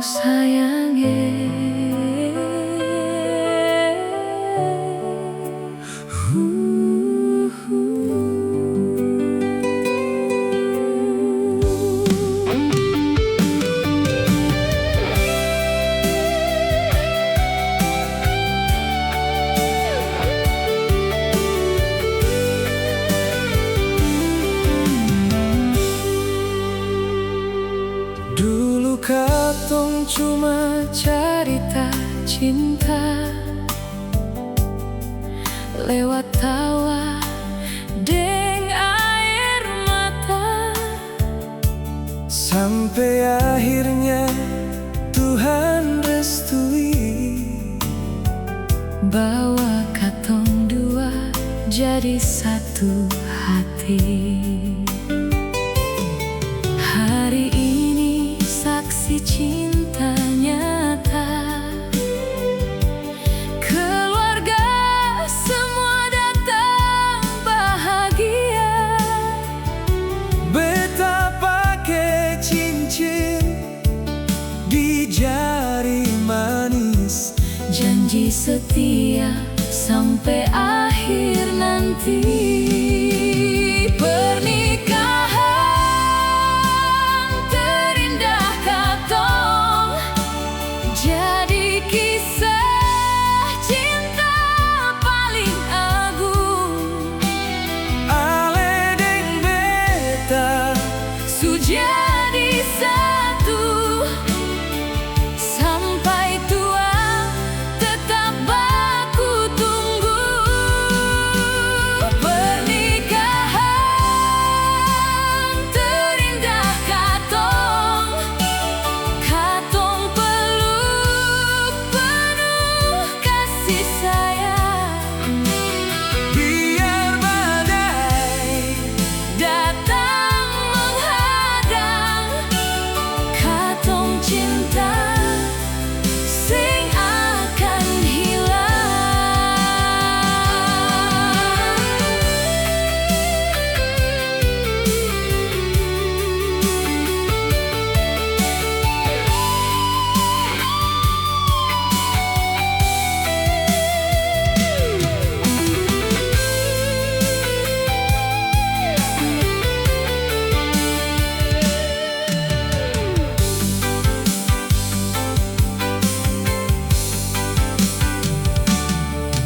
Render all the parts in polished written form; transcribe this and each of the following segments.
sayangnya. Dulu katong cuma cerita cinta lewat tawa deng air mata, sampai akhirnya Tuhan restui bahwa katong dua jadi satu hati. Hari ini saksi cinta nyata, keluarga semua datang bahagia. Beta pakai cincin di jari manis, janji setia sampai akhir nanti.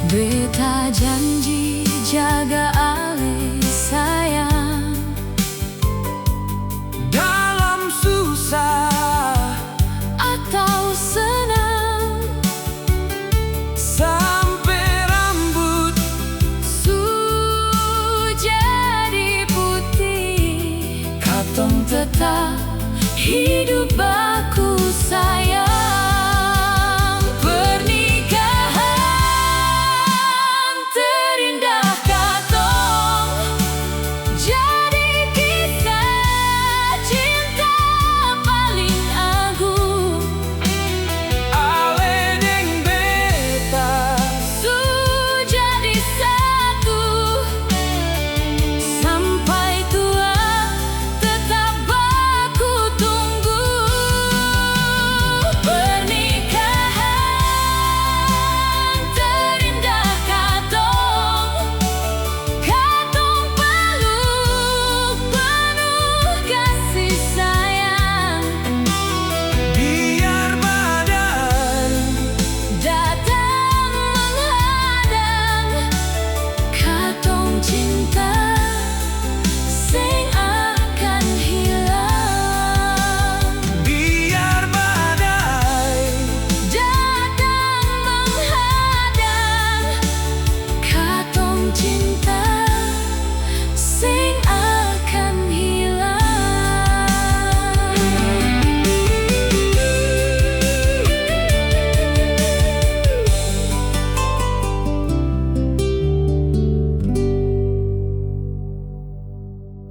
Beta janji jaga ale sayang, dalam susah atau senang, sampai rambut su jadi putih, katong tetap hidup baku sayang.